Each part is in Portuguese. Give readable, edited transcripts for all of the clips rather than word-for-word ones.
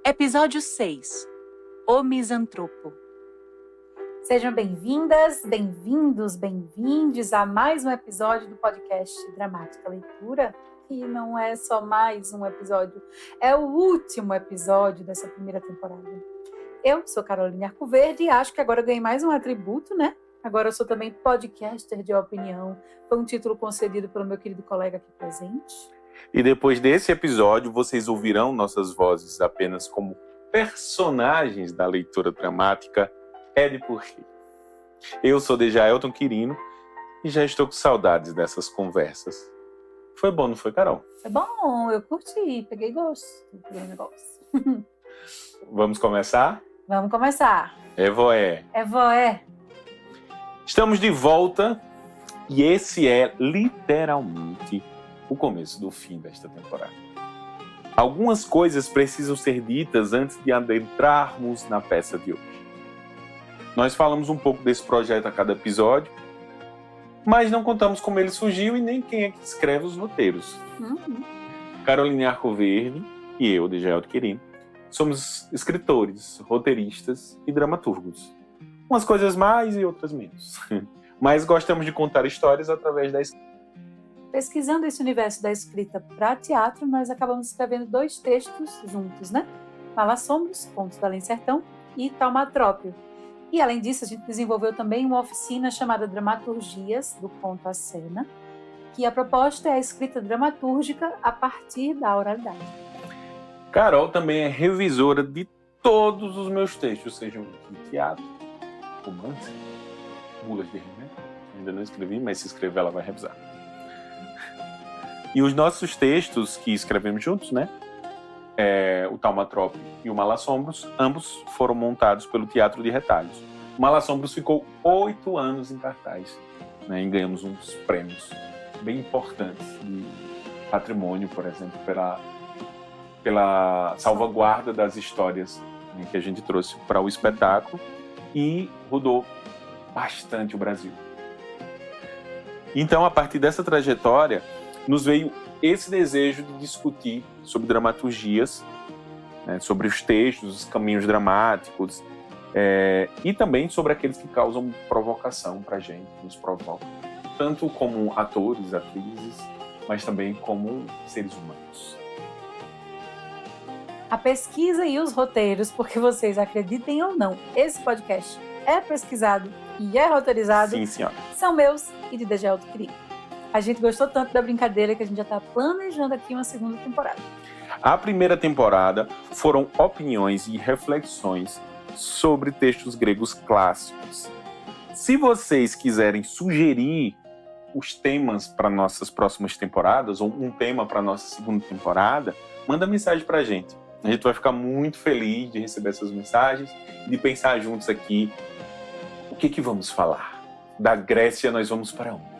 Episódio 6. O Misantropo. Sejam bem-vindas, bem-vindos, bem-vindes a mais um episódio do podcast Dramática Leitura, que não é só mais um episódio, é o último episódio dessa primeira temporada. Eu sou Caroline Arcoverde e acho que agora eu ganhei mais um atributo, né? Agora eu sou também podcaster de opinião. Foi um título concedido pelo meu querido colega aqui presente. E depois desse episódio, vocês ouvirão nossas vozes apenas como personagens da leitura dramática Édipo Rei. Eu sou Dejaelton Quirino e já estou com saudades dessas conversas. Foi bom, não foi, Carol? Foi bom, eu curti, peguei gosto do negócio. Vamos começar? Vamos começar. Evoé. Estamos de volta e esse é literalmente o começo do fim desta temporada. Algumas coisas precisam ser ditas antes de adentrarmos na peça de hoje. Nós falamos um pouco desse projeto a cada episódio, mas não contamos como ele surgiu e nem quem é que escreve os roteiros. Caroline Arcoverde e eu, Dejaelton Quirino, somos escritores, roteiristas e dramaturgos. Umas coisas mais e outras menos. Mas gostamos de contar histórias através da escrita. Pesquisando esse universo da escrita para teatro, nós acabamos escrevendo 2 textos juntos, né? Malassombros, Contos do Além Sertão, e Taumatrópio. E, além disso, a gente desenvolveu também uma oficina chamada Dramaturgias, do Conto à Cena, que a proposta é a escrita dramatúrgica a partir da oralidade. Carol também é revisora de todos os meus textos, sejam de teatro, romance, bulas de rimé. Ainda não escrevi, mas se escrever ela vai revisar. E os nossos textos que escrevemos juntos, né? O Taumatrópio e o Malassombros, ambos foram montados pelo Teatro de Retalhos. O Malassombros ficou 8 anos em cartaz, né? E ganhamos uns prêmios bem importantes de patrimônio, por exemplo, pela salvaguarda das histórias, né, que a gente trouxe para o espetáculo e rodou bastante o Brasil. Então, a partir dessa trajetória, nos veio esse desejo de discutir sobre dramaturgias, né, sobre os textos, os caminhos dramáticos, e também sobre aqueles que causam provocação para a gente, nos provocam, tanto como atores, atrizes, mas também como seres humanos. A pesquisa e os roteiros, porque vocês acreditem ou não, esse podcast é pesquisado e é roteirizado. Sim, senhora. São meus e de Dejaelton Quirino. A gente gostou tanto da brincadeira que a gente já está planejando aqui uma segunda temporada. A primeira temporada foram opiniões e reflexões sobre textos gregos clássicos. Se vocês quiserem sugerir os temas para nossas próximas temporadas, ou um tema para nossa segunda temporada, manda mensagem para a gente. A gente vai ficar muito feliz de receber essas mensagens e de pensar juntos aqui o que vamos falar. Da Grécia nós vamos para onde?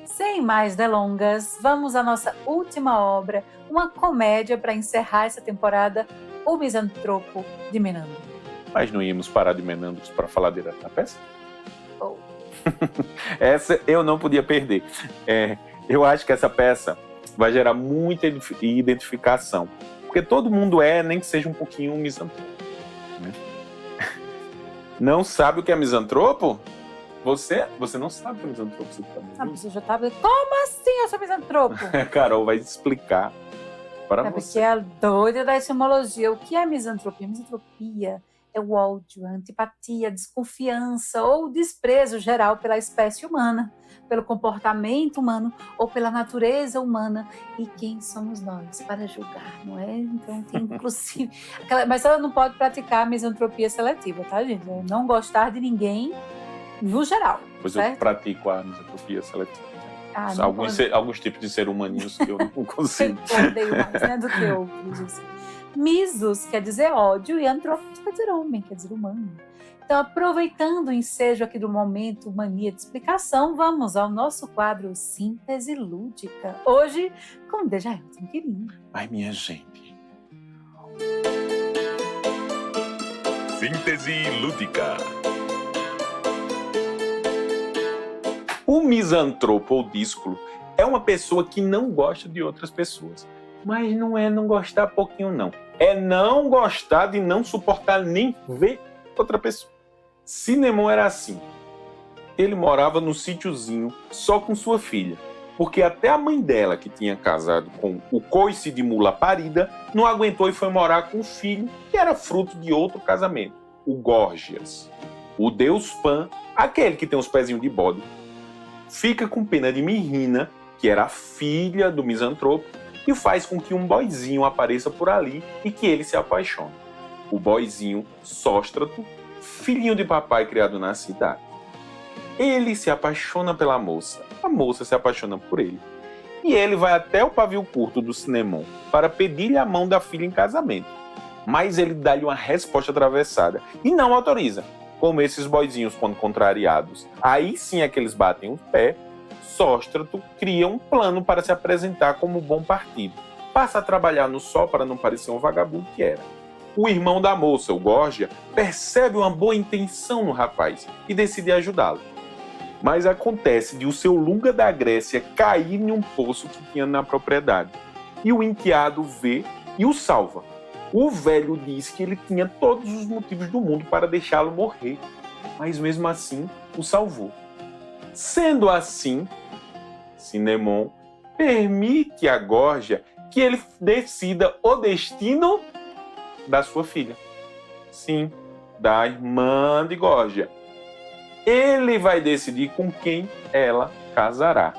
Sem mais delongas, vamos à nossa última obra, uma comédia para encerrar essa temporada, O Misantropo, de Menandro. Mas não íamos parar de Menandros para falar direto da peça? Oh. Essa eu não podia perder. Eu acho que essa peça vai gerar muita identificação. Porque todo mundo nem que seja um pouquinho um misantropo. Né? Não sabe o que é misantropo? Você não sabe o que é misantropo? Você já tá... Como assim eu sou misantropo? A Carol vai explicar para você. Porque é a doida da etimologia. O que é misantropia? Misantropia é o ódio, a antipatia, a desconfiança ou desprezo geral pela espécie humana, pelo comportamento humano ou pela natureza humana. E quem somos nós para julgar, não é? Então tem inclusive... Mas ela não pode praticar misantropia seletiva, tá, gente? É não gostar de ninguém no geral. Pois certo? Eu pratico a misantropia seletiva. Alguns tipos de ser humaninhos que eu não consigo. Eu odeio mais, né, do que outros. Assim. Misos quer dizer ódio e antropos quer dizer homem, quer dizer humano. Então, aproveitando o ensejo aqui do momento Mania de Explicação, vamos ao nosso quadro Síntese Lúdica. Hoje, com Dejaelton Quirino. Ai, minha gente. Síntese Lúdica. O misantropo ou díscolo é uma pessoa que não gosta de outras pessoas. Mas não é não gostar pouquinho, não. é não gostar de não suportar nem ver outra pessoa. Cinemon era assim. Ele morava no sítiozinho só com sua filha, porque até a mãe dela, que tinha casado com o coice de mula parida, não aguentou e foi morar com o filho, que era fruto de outro casamento, o Górgias. O deus Pan, aquele que tem os pezinhos de bode, fica com pena de Mirrina, que era a filha do misantropo, e faz com que um boizinho apareça por ali e que ele se apaixone. O boizinho Sóstrato, filhinho de papai criado na cidade. Ele se apaixona pela moça, a moça se apaixona por ele. E ele vai até o pavio curto do Cinemon para pedir-lhe a mão da filha em casamento. Mas ele dá-lhe uma resposta atravessada e não autoriza. Como esses boizinhos, quando contrariados, aí sim é que eles batem o pé. Sóstrato cria um plano para se apresentar como bom partido. Passa a trabalhar no sol para não parecer um vagabundo que era. O irmão da moça, o Górgia, percebe uma boa intenção no rapaz e decide ajudá-lo. Mas acontece de o seu Lunga da Grécia cair em um poço que tinha na propriedade. E o enteado vê e o salva. O velho diz que ele tinha todos os motivos do mundo para deixá-lo morrer, mas mesmo assim o salvou. Sendo assim, Cinemon permite a Górgia que ele decida o destino da sua filha. Sim, da irmã de Górgia. Ele vai decidir com quem ela casará.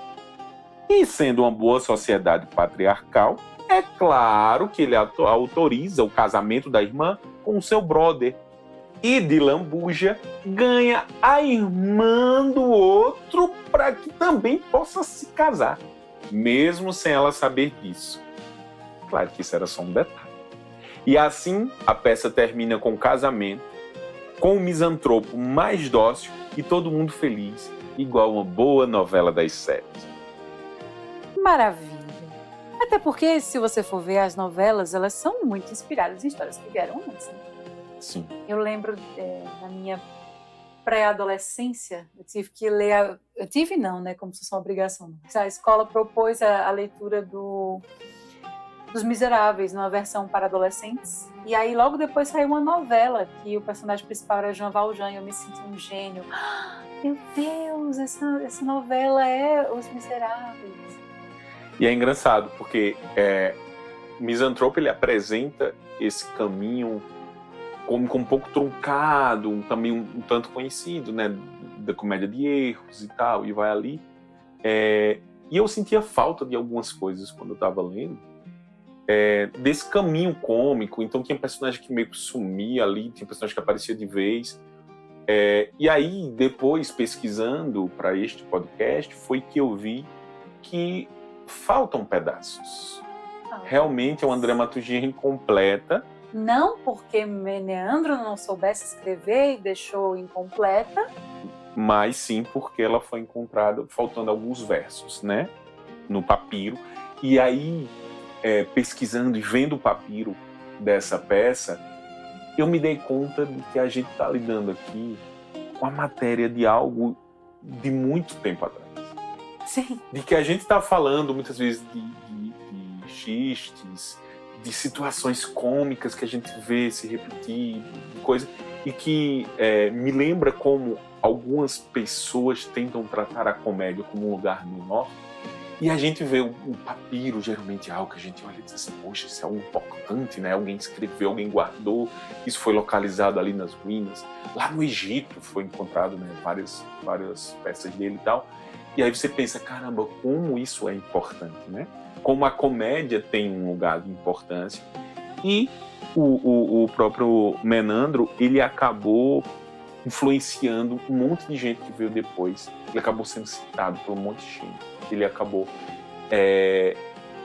E sendo uma boa sociedade patriarcal, é claro que ele autoriza o casamento da irmã com o seu brother. E de lambuja ganha a irmã do outro para que também possa se casar, mesmo sem ela saber disso. Claro que isso era só um detalhe. E assim a peça termina com o casamento, com o misantropo mais dócil e todo mundo feliz, igual uma boa novela das 7. Maravilha. Até porque, se você for ver as novelas, elas são muito inspiradas em histórias que vieram antes, né? Sim. Eu lembro, na minha pré-adolescência, eu tive que ler... Eu tive não, né? Como se fosse uma obrigação. A escola propôs a leitura dos Miseráveis, numa versão para adolescentes. E aí, logo depois, saiu uma novela que o personagem principal era Jean Valjean, e eu me senti um gênio. Meu Deus, essa novela é Os Miseráveis. E é engraçado, porque Misantropo, ele apresenta esse caminho como um pouco truncado, um caminho um tanto conhecido, né, da comédia de erros e tal, e vai ali. E eu sentia falta de algumas coisas quando eu estava lendo, desse caminho cômico. Então tinha personagem que meio que sumia ali, tinha personagem que aparecia de vez. E aí, depois, pesquisando para este podcast, foi que eu vi que faltam pedaços. Realmente é uma dramaturgia incompleta. Não porque Meneandro não soubesse escrever e deixou incompleta, mas sim porque ela foi encontrada faltando alguns versos, né, no papiro. E aí, pesquisando e vendo o papiro dessa peça, eu me dei conta de que a gente está lidando aqui com a matéria de algo de muito tempo atrás. sim, De que a gente está falando muitas vezes de xistes, de situações cômicas que a gente vê se repetir, de coisa, e que me lembra como algumas pessoas tentam tratar a comédia como um lugar menor, e a gente vê o papiro, geralmente é algo que a gente olha e diz assim, poxa, isso é algo importante, né? Alguém escreveu, alguém guardou, isso foi localizado ali nas ruínas. Lá no Egito foi encontrado, né, várias peças dele e tal. E aí você pensa, caramba, como isso é importante, né? Como a comédia tem um lugar de importância. E o próprio Menandro, ele acabou influenciando um monte de gente que veio depois. Ele acabou sendo citado por um monte de gente. Ele acabou...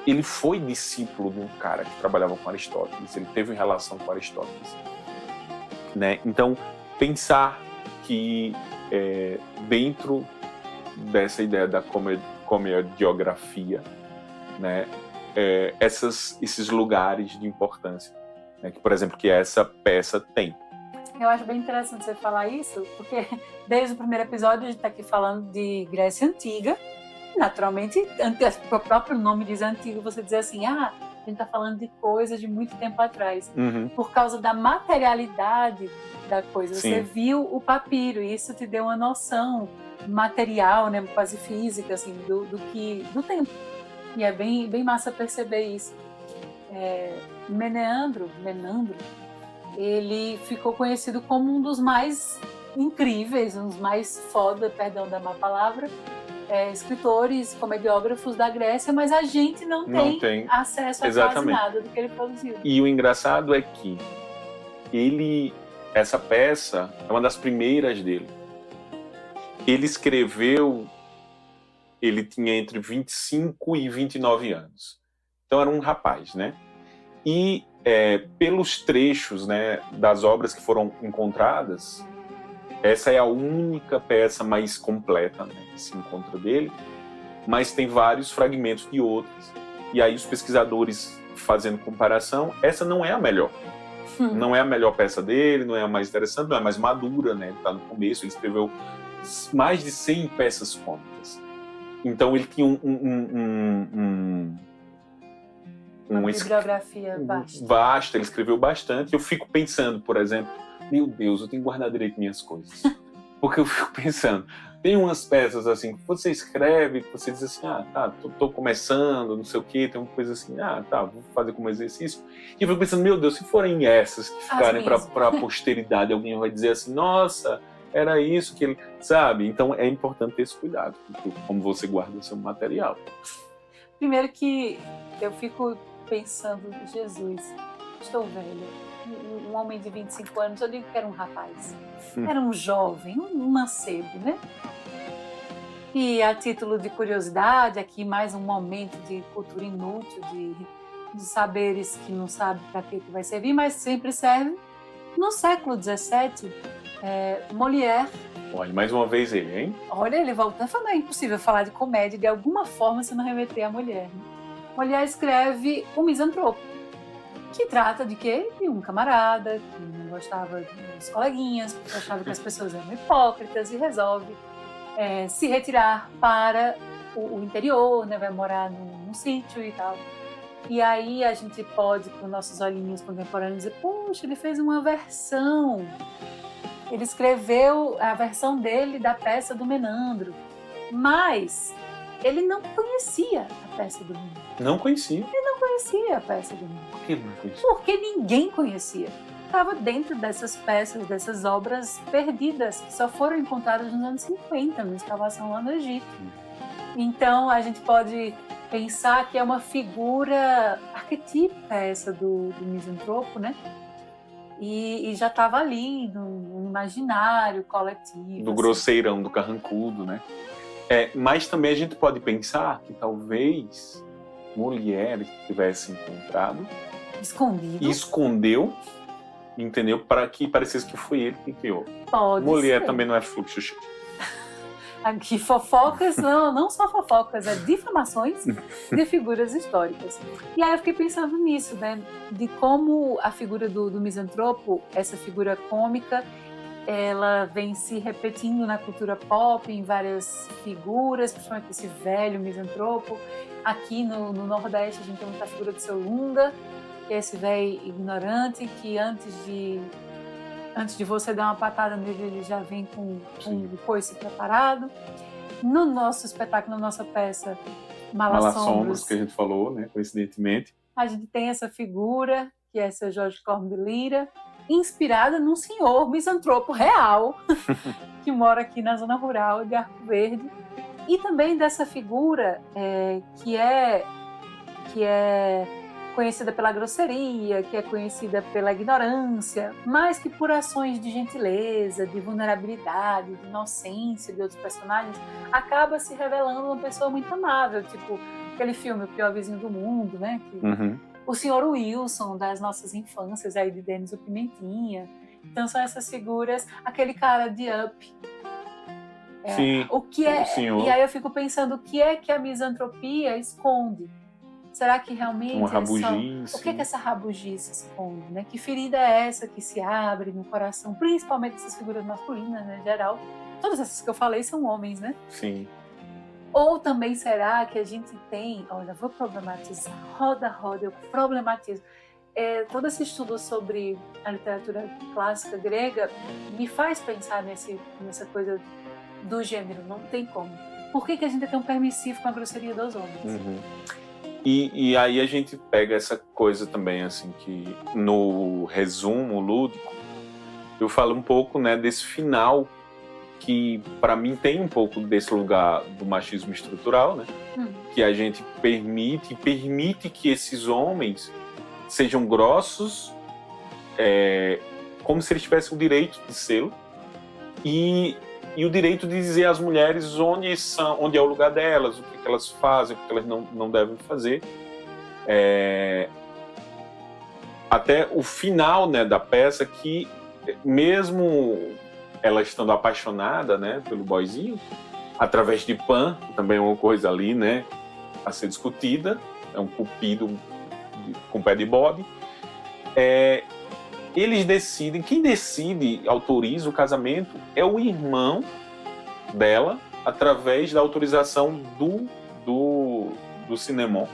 ele foi discípulo de um cara que trabalhava com Aristóteles. Ele teve relação com Aristóteles, né? Então, pensar que dentro dessa ideia da comediografia, né, esses lugares de importância, né, que, por exemplo, que essa peça tem. eu acho bem interessante você falar isso, porque desde o primeiro episódio a gente está aqui falando de Grécia Antiga. Naturalmente, o próprio nome diz antigo, você dizer assim, A gente está falando de coisas de muito tempo atrás. Uhum. Por causa da materialidade da coisa. Sim. Você viu o papiro e isso te deu uma noção material, né, quase física, assim, do tempo. E é bem massa perceber isso. Menandro, ele ficou conhecido como um dos mais incríveis, um dos mais foda, perdão da má palavra, escritores, comediógrafos da Grécia, mas a gente não tem acesso a quase nada do que ele produziu. E o engraçado é que essa peça é uma das primeiras dele. Ele escreveu, ele tinha entre 25 e 29 anos. Então era um rapaz, né? E pelos trechos, né, das obras que foram encontradas, essa é a única peça mais completa, né, que se encontra dele, mas tem vários fragmentos de outras. E aí os pesquisadores fazendo comparação, essa não é a melhor. Não é a melhor peça dele, não é a mais interessante, não é a mais madura, né? Ele está no começo, ele escreveu mais de 100 peças cômicas. Então ele tinha uma bibliografia vasta, ele escreveu bastante. Eu fico pensando, por exemplo, meu Deus, eu tenho que guardar direito minhas coisas. Porque eu fico pensando, tem umas peças assim, que você escreve, que você diz assim, tô começando, não sei o quê, tem uma coisa assim, vou fazer como exercício. E eu fico pensando, meu Deus, se forem essas que ficarem para a posteridade, alguém vai dizer assim, nossa, era isso que ele... Sabe? Então é importante ter esse cuidado, como você guarda o seu material. Primeiro que eu fico pensando, Jesus, estou velha. Um homem de 25 anos, eu digo que era um rapaz. Era um jovem, um mancebo, né? E a título de curiosidade, aqui mais um momento de cultura inútil, de saberes que não sabe para que vai servir, mas sempre serve. No século XVII, Molière... Olha, mais uma vez ele, hein? Olha, ele voltando, falando, é impossível falar de comédia de alguma forma se não remeter a Molière. Molière escreve O Misantropo, que trata de quê? De um camarada que não gostava dos coleguinhas, porque achava que as pessoas eram hipócritas e resolve se retirar para o interior, né? Vai morar num sítio e tal. E aí a gente pode, com nossos olhinhos contemporâneos, dizer, poxa, ele fez uma versão. Ele escreveu a versão dele da peça do Menandro, mas ele não conhecia a peça do Menandro. Não conhecia? Ele não conhecia a peça do Menandro. Por que ele não conhecia? Porque ninguém conhecia. Estava dentro dessas peças, dessas obras perdidas, que só foram encontradas nos anos 50, na escavação lá no Egito. Então, a gente pode pensar que é uma figura arquetípica essa do misantropo, né? E já estava ali no imaginário coletivo. Do grosseirão, do carrancudo, né? Mas também a gente pode pensar que talvez Molière tivesse encontrado, escondeu, entendeu? Para que parecesse que foi ele que criou. Pode Molière ser. também não é fluxo. Aqui fofocas, não só fofocas, difamações de figuras históricas. E aí eu fiquei pensando nisso, né? De como a figura do misantropo, essa figura cômica, ela vem se repetindo na cultura pop, em várias figuras, principalmente esse velho misantropo. Aqui no Nordeste a gente tem muita figura do Seu Lunga, que é esse velho ignorante que antes de você dar uma patada nele, ele já vem com o coice preparado. No nosso espetáculo, na nossa peça Malassombros, que a gente falou, né, coincidentemente, a gente tem essa figura, que é essa Jorge Corme de Lira, inspirada num senhor misantropo real, que mora aqui na zona rural de Arco Verde. E também dessa figura que é conhecida pela grosseria, que é conhecida pela ignorância, mas que por ações de gentileza, de vulnerabilidade, de inocência de outros personagens, acaba se revelando uma pessoa muito amável, tipo aquele filme O Pior Vizinho do Mundo, né? O Sr. Wilson, das nossas infâncias, aí de Denis o Pimentinha. Então são essas figuras, aquele cara de Up. Sim, o que é? E aí eu fico pensando, o que é que a misantropia esconde? Será que realmente uma rabugice? O que é que essa rabugice esconde, né? Que ferida é essa que se abre no coração, principalmente essas figuras masculinas, né, em geral? Todas essas que eu falei são homens, né? Sim. Ou também será que a gente tem, olha, vou problematizar, roda, eu problematizo. Todo esse estudo sobre a literatura clássica grega me faz pensar nessa coisa do gênero, não tem como. Por que a gente é tão permissivo com a grosseria dos homens? Uhum. E aí a gente pega essa coisa também, assim, que no resumo lúdico, eu falo um pouco, né, desse final que, para mim, tem um pouco desse lugar do machismo estrutural, né? Que a gente permite que esses homens sejam grossos, como se eles tivessem o direito de ser, e o direito de dizer às mulheres onde é o lugar delas, o que elas fazem, o que elas não devem fazer. Até o final, né, da peça, que mesmo ela estando apaixonada, né, pelo boyzinho, através de Pan, também é uma coisa ali, né, a ser discutida, é um cupido com pé de bode, eles decidem, quem decide, autoriza o casamento é o irmão dela, através da autorização do Cinemon,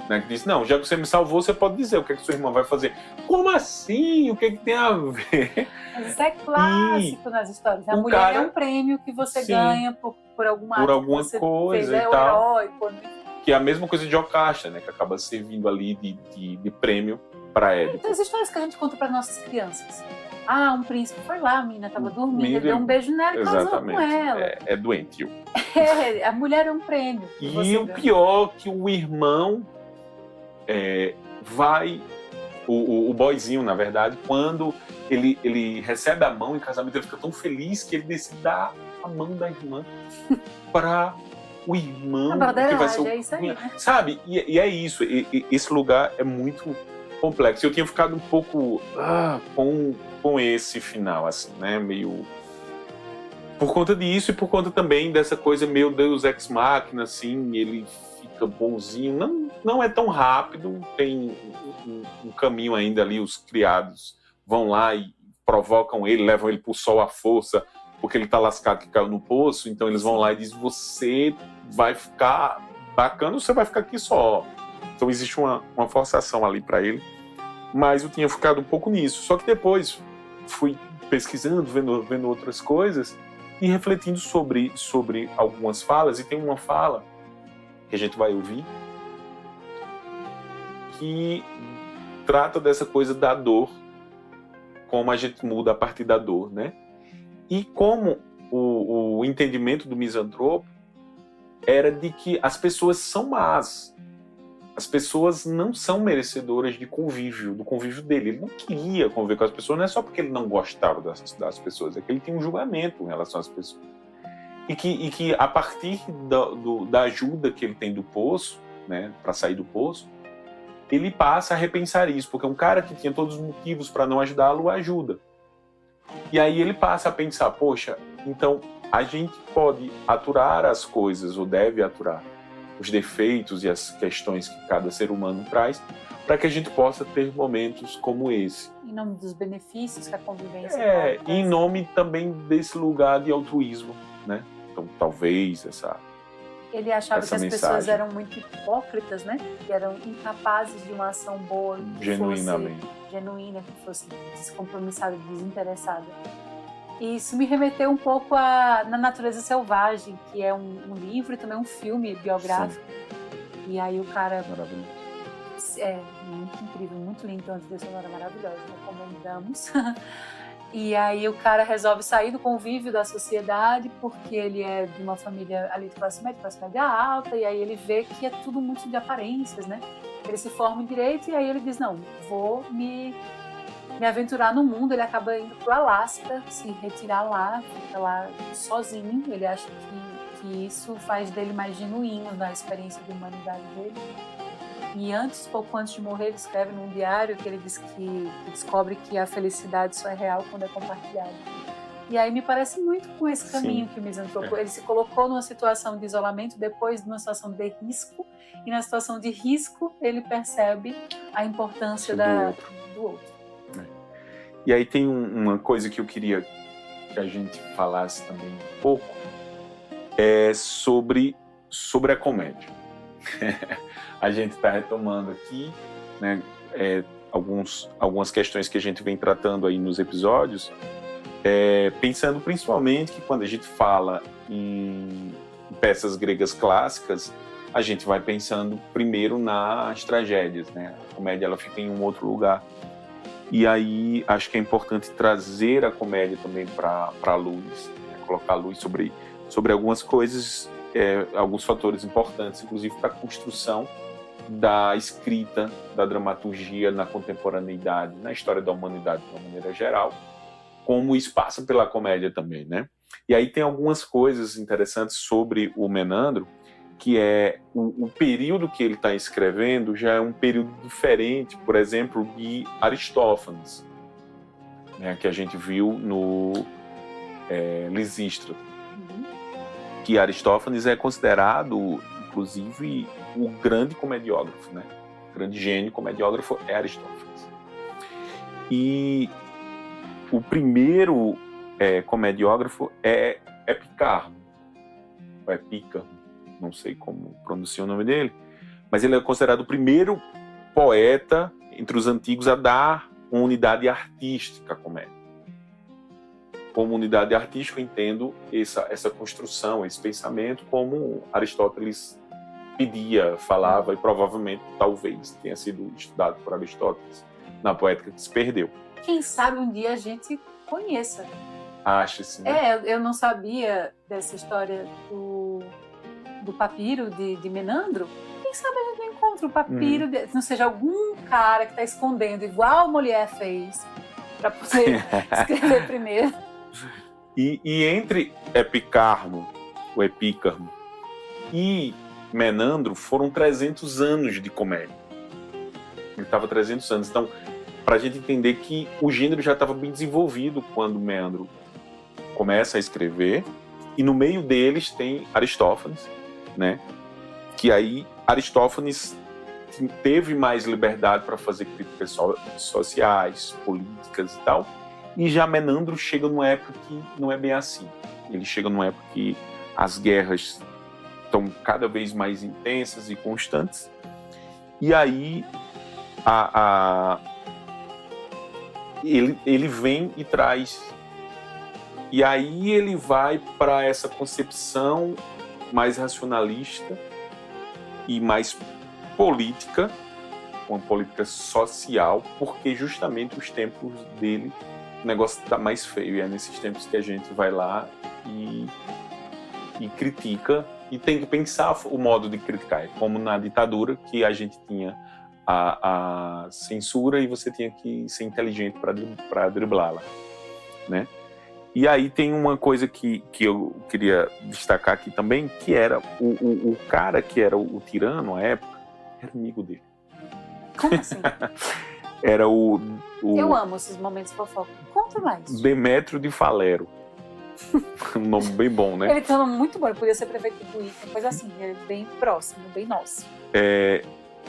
né, que diz, não, já que você me salvou, você pode dizer o que é que sua irmã vai fazer. Como assim? O que é que tem a ver? Mas isso é clássico nas histórias. A mulher cara, é um prêmio que você sim, ganha por alguma ato alguma que você coisa fez, e tal. heróico, né? Que é a mesma coisa de Jocasta, né, que acaba servindo ali de prêmio para Édipo. Então, as histórias que a gente conta para nossas crianças. Ah, um príncipe foi lá, a menina estava dormindo, ele Ele- deu um beijo nela e casou com Exatamente. ela. É doentio. A mulher é um prêmio. que E você o ganha. pior que o irmão vai... O boyzinho, na verdade, quando ele recebe a mão em casamento, ele fica tão feliz que ele decide dar a mão da irmã para o irmão. A que vai ser broderagem, é isso aí, né? Sabe? E é isso. Esse lugar é muito complexo. Eu tinha ficado um pouco com esse final, assim, né? Meio... Por conta disso e por conta também dessa coisa, meu Deus, Ex Machina, assim, ele fica bonzinho. Não é tão rápido, tem um caminho ainda ali, os criados vão lá e provocam ele, levam ele pro sol à força, porque ele tá lascado que caiu no poço, então eles vão lá e dizem, você vai ficar bacana ou você vai ficar aqui só? Então existe uma forçação ali para ele, mas eu tinha ficado um pouco nisso. Só que depois fui pesquisando, vendo outras coisas e refletindo sobre algumas falas, e tem uma fala que a gente vai ouvir que trata dessa coisa da dor, como a gente muda a partir da dor, né? E como o entendimento do misantropo era de que as pessoas são más, as pessoas não são merecedoras do convívio dele. Ele não queria conviver com as pessoas, não é só porque ele não gostava das pessoas, é que ele tinha um julgamento em relação às pessoas. E que a partir da ajuda que ele tem do poço, né, para sair do poço, ele passa a repensar isso, porque um cara que tinha todos os motivos para não ajudá-lo, ajuda. E aí ele passa a pensar, poxa, então a gente pode aturar as coisas, ou deve aturar os defeitos e as questões que cada ser humano traz, para que a gente possa ter momentos como esse. Em nome dos benefícios que a convivência E em nome também desse lugar de altruísmo, né? Então, talvez Ele achava que as mensagem. pessoas eram muito hipócritas, né? Que eram incapazes de uma ação boa, que Genuinamente. fosse genuína, que fosse descompromissada, desinteressada. E isso me remeteu um pouco Na Natureza Selvagem, que é um livro e também um filme biográfico. Sim. E aí o cara... Maravilhoso. É muito incrível, muito lindo, uma trilha sonora maravilhosa, recomendamos. E aí o cara resolve sair do convívio da sociedade porque ele é de uma família ali de classe média alta, e aí ele vê que é tudo muito de aparências, né? Ele se forma em direito e aí ele diz, não, vou me aventurar no mundo. Ele acaba indo pro Alasca, se retirar lá, fica lá sozinho. Ele acha que isso faz dele mais genuíno na experiência de humanidade dele. E pouco antes de morrer, ele escreve num diário que ele diz que descobre que a felicidade só é real quando é compartilhada. E aí me parece muito com esse caminho que o misantropo... Ele se colocou numa situação de isolamento, depois numa situação de risco, e na situação de risco ele percebe a importância do outro. E aí tem uma coisa que eu queria que a gente falasse também um pouco, sobre sobre a comédia. A gente está retomando aqui, né, algumas questões que a gente vem tratando aí nos episódios, pensando principalmente que quando a gente fala em peças gregas clássicas, a gente vai pensando primeiro nas tragédias, né? A comédia ela fica em um outro lugar. E aí acho que é importante trazer a comédia também para a luz, né? Colocar a luz sobre algumas coisas, alguns fatores importantes, inclusive para a construção da escrita, da dramaturgia na contemporaneidade, na história da humanidade de uma maneira geral, como isso passa pela comédia também, né? E aí tem algumas coisas interessantes sobre o Menandro, que é o período que ele está escrevendo já é um período diferente, por exemplo, de Aristófanes, né, que a gente viu no Lisístrata. Que Aristófanes é considerado, inclusive, o grande comediógrafo, né? O grande gênio comediógrafo é Aristófanes. E o primeiro comediógrafo é Epicarmo, ou Epícarmo, não sei como pronuncia o nome dele, mas ele é considerado o primeiro poeta entre os antigos a dar uma unidade artística à comédia. Como unidade artística, eu entendo essa construção, esse pensamento, como Aristóteles pedia, falava, e provavelmente, talvez, tenha sido estudado por Aristóteles na Poética que se perdeu. Quem sabe um dia a gente conheça. Acha-se, né? Eu não sabia dessa história do papiro de Menandro. Quem sabe a gente não encontra o papiro, não seja algum cara que está escondendo, igual a mulher fez, para poder escrever primeiro. E entre Epicarmo, o Epícarmo, e Menandro foram 300 anos de comédia. Ele estava 300 anos. Então, para a gente entender que o gênero já estava bem desenvolvido quando Menandro começa a escrever, e no meio deles tem Aristófanes, né? Que aí Aristófanes teve mais liberdade para fazer críticas sociais, políticas e tal, e já Menandro chega numa época que não é bem assim. Ele chega numa época que as guerras estão cada vez mais intensas e constantes, e aí ele vem e traz, e aí ele vai para essa concepção mais racionalista e mais política, uma política social, porque justamente os tempos dele, o negócio está mais feio, e é nesses tempos que a gente vai lá e critica, e tem que pensar o modo de criticar. É como na ditadura, que a gente tinha a censura e você tinha que ser inteligente para driblá-la, né? E aí tem uma coisa que eu queria destacar aqui também, que era o cara que era o tirano à época, era amigo dele. Como assim? Era o Eu amo esses momentos fofoca. Conta mais. Demétrio de Falero. Um nome bem bom, né? Ele tem um nome muito bom, ele podia ser prefeito do Buí, uma coisa assim, é bem próximo, bem nosso.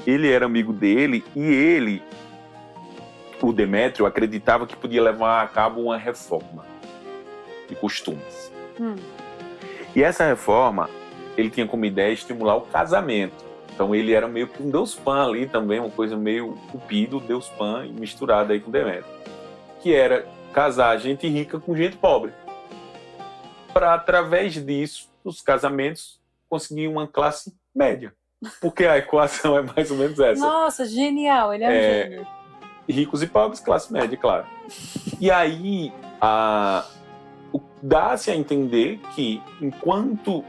Ele era amigo dele, e ele, o Demétrio, acreditava que podia levar a cabo uma reforma de costumes. E essa reforma, ele tinha como ideia estimular o casamento. Então ele era meio que um Deus Pan ali também, uma coisa meio cupido, Deus Pan, misturado aí com Demétrio. Que era casar gente rica com gente pobre. Para, através disso, os casamentos, conseguir uma classe média. Porque a equação é mais ou menos essa. Nossa, genial, ele é um gênio. Ricos e pobres, classe média, claro. E aí, dá-se a entender que, enquanto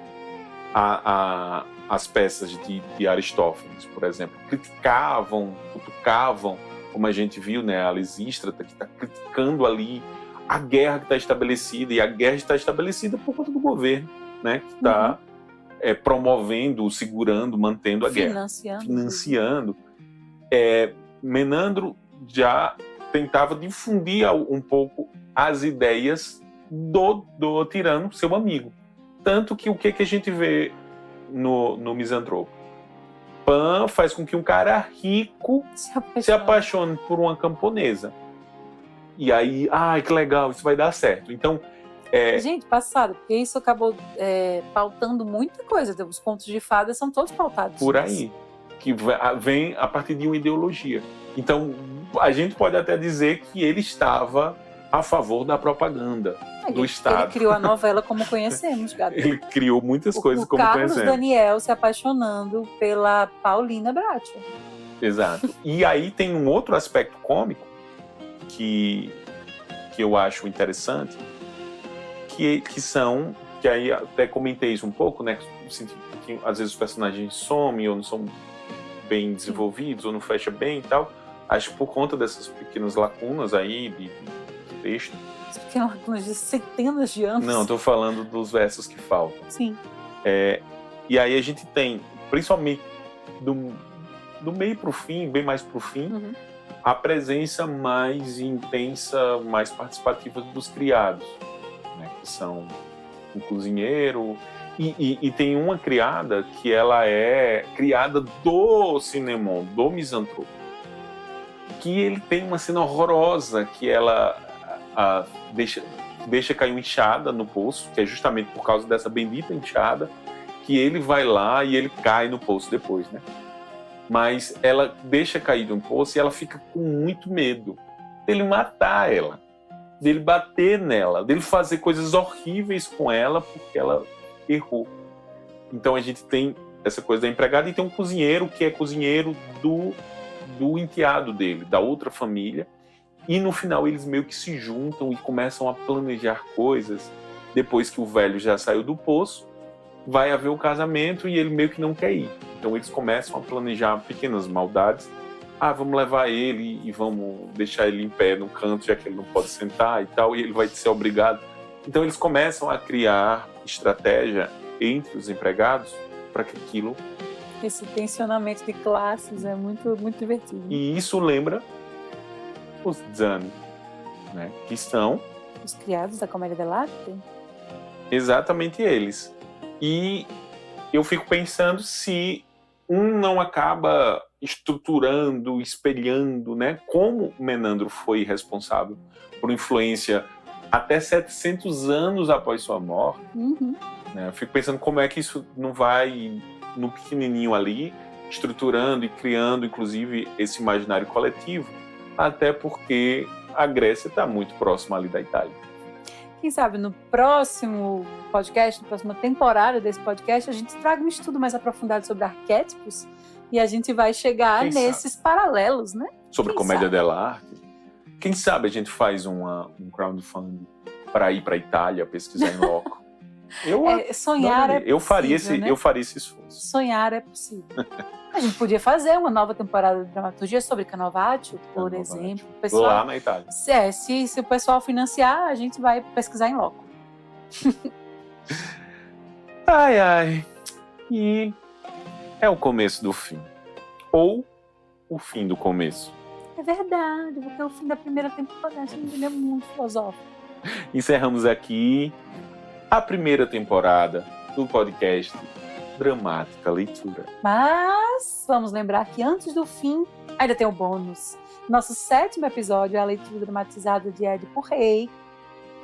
as peças de Aristófanes, por exemplo, criticavam, cutucavam, como a gente viu, né, a Lisístrata, que está criticando ali a guerra que está estabelecida, e a guerra está estabelecida por conta do governo, né, que está promovendo, segurando, mantendo a guerra. Financiando. Menandro já tentava difundir um pouco as ideias do tirano, seu amigo. Tanto que o que a gente vê no Misantropo? Pan faz com que um cara rico se apaixone por uma camponesa. E aí, que legal, isso vai dar certo. Então, Gente, passado, porque isso acabou pautando muita coisa. Os contos de fadas são todos pautados Por nisso. aí, que vem a partir de uma ideologia. Então, a gente pode até dizer que ele estava a favor da propaganda do Estado. Ele criou a novela como conhecemos, Gabi. Ele criou muitas coisas O como Carlos conhecemos. Daniel se apaixonando pela Paulina Bracho. Exato. E aí tem um outro aspecto cômico que eu acho interessante, que aí até comentei isso um pouco, né? Que às vezes os personagens somem ou não são bem desenvolvidos ou não fecha bem e tal. Acho que por conta dessas pequenas lacunas aí de texto. Isso porque é uma lacuna de centenas de anos. Não, estou falando dos versos que faltam. Sim. E aí a gente tem, principalmente do meio para o fim, bem mais para o fim, a presença mais intensa, mais participativa dos criados, né, que são o cozinheiro, e tem uma criada que ela é criada do Cinnamon, do Misantropo, que ele tem uma cena horrorosa, que ela deixa cair uma enxada no poço, que é justamente por causa dessa bendita enxada, que ele vai lá e ele cai no poço depois, né? Mas ela deixa cair no poço e ela fica com muito medo dele matar ela, dele bater nela, dele fazer coisas horríveis com ela porque ela errou. Então a gente tem essa coisa da empregada e tem um cozinheiro que é cozinheiro do enteado dele, da outra família, e no final eles meio que se juntam e começam a planejar coisas. Depois que o velho já saiu do poço, vai haver o casamento e ele meio que não quer ir. Então eles começam a planejar pequenas maldades. Vamos levar ele e vamos deixar ele em pé no canto, já que ele não pode sentar e tal, e ele vai ser obrigado. Então eles começam a criar estratégia entre os empregados para que aquilo... Esse tensionamento de classes é muito, muito divertido. E isso lembra os Zani, né? Que são... Os criados da Comédia dell'arte? Exatamente eles. E eu fico pensando se um não acaba estruturando, espelhando, né? Como Menandro foi responsável por influência até 700 anos após sua morte. Né? Eu fico pensando como é que isso não vai, no pequenininho ali, estruturando e criando, inclusive, esse imaginário coletivo, até porque a Grécia está muito próxima ali da Itália. Quem sabe no próximo podcast, na próxima temporada desse podcast, a gente traga um estudo mais aprofundado sobre arquétipos e a gente vai chegar nesses paralelos, né? Sobre Comédia dell'arte. Quem sabe a gente faz um crowdfunding para ir para a Itália pesquisar em loco. Sonhar é possível, eu faria esse esforço. Sonhar é possível. A gente podia fazer uma nova temporada de dramaturgia sobre Canavaccio, por exemplo. Pessoal, lá na Itália. Se o pessoal financiar, a gente vai pesquisar em loco. Ai. E é o começo do fim. Ou o fim do começo. É verdade, porque é o fim da primeira temporada. A gente é muito filosófico. Encerramos aqui a primeira temporada do podcast Dramática Leitura. Mas vamos lembrar que antes do fim ainda tem o bônus. Nosso 7º episódio é a leitura dramatizada de Édipo Rei,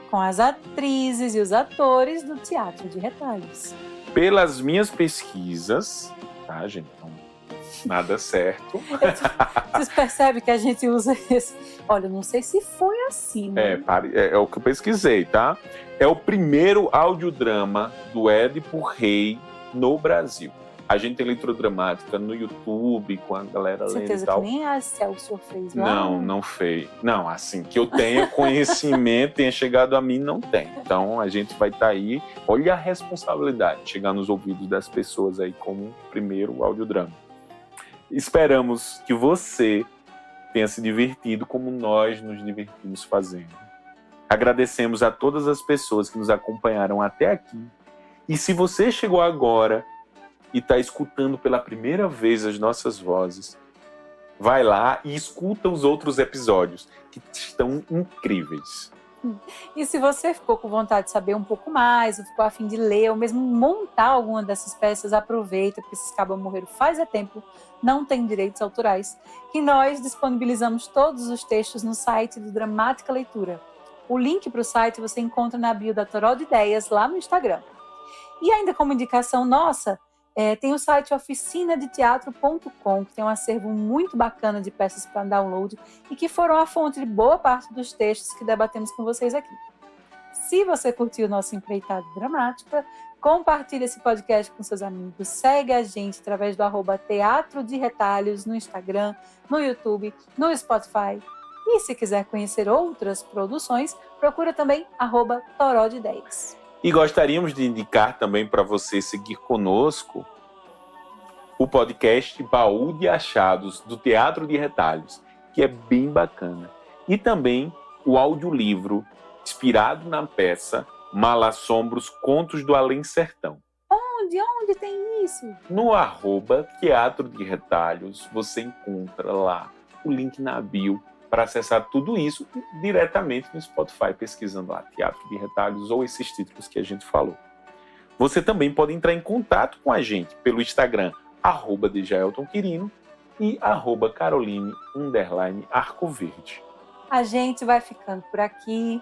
com as atrizes e os atores do Teatro de Retalhos. Pelas minhas pesquisas, tá, gente? Nada certo. Vocês percebem que a gente usa esse... Olha, não sei se foi assim, né? É o que eu pesquisei, tá? É o primeiro audiodrama do Édipo Rei no Brasil. A gente tem leitura dramática no YouTube, com a galera lendo e tal. Certeza que nem a Celso fez lá? Não fez. Não, assim, que eu tenha conhecimento, tenha chegado a mim, não tem. Então, a gente vai estar aí. Olha a responsabilidade, chegar nos ouvidos das pessoas aí como o primeiro audiodrama. Esperamos que você tenha se divertido como nós nos divertimos fazendo. Agradecemos a todas as pessoas que nos acompanharam até aqui. E se você chegou agora e está escutando pela primeira vez as nossas vozes, vai lá e escuta os outros episódios, que estão incríveis. E se você ficou com vontade de saber um pouco mais, ou ficou a fim de ler, ou mesmo montar alguma dessas peças, aproveita, porque esses cabos morreram faz tempo, não tem direitos autorais, que nós disponibilizamos todos os textos no site do Dramática Leitura. O link para o site você encontra na bio da Toró de Ideias, lá no Instagram. E ainda como indicação nossa, tem o site oficinadeteatro.com, que tem um acervo muito bacana de peças para download e que foram a fonte de boa parte dos textos que debatemos com vocês aqui. Se você curtiu o nosso Empreitada Dramática, compartilhe esse podcast com seus amigos, segue a gente através do @Teatro de Retalhos no Instagram, no YouTube, no Spotify. E se quiser conhecer outras produções, procura também @Toró de Ideias. E gostaríamos de indicar também para você seguir conosco o podcast Baú de Achados do Teatro de Retalhos, que é bem bacana. E também o audiolivro inspirado na peça Malassombros, Contos do Além Sertão. Onde tem isso? No @Teatro de Retalhos, você encontra lá o link na bio para acessar tudo isso diretamente no Spotify, pesquisando lá Teatro de Retalhos ou esses títulos que a gente falou. Você também pode entrar em contato com a gente pelo Instagram, @DejaeltonQuirino e @Caroline_Arcoverde. A gente vai ficando por aqui.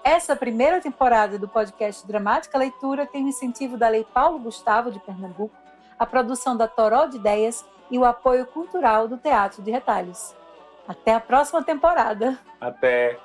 Essa primeira temporada do podcast Dramática Leitura tem o incentivo da Lei Paulo Gustavo de Pernambuco, a produção da Toró de Ideias e o apoio cultural do Teatro de Retalhos. Até a próxima temporada. Até!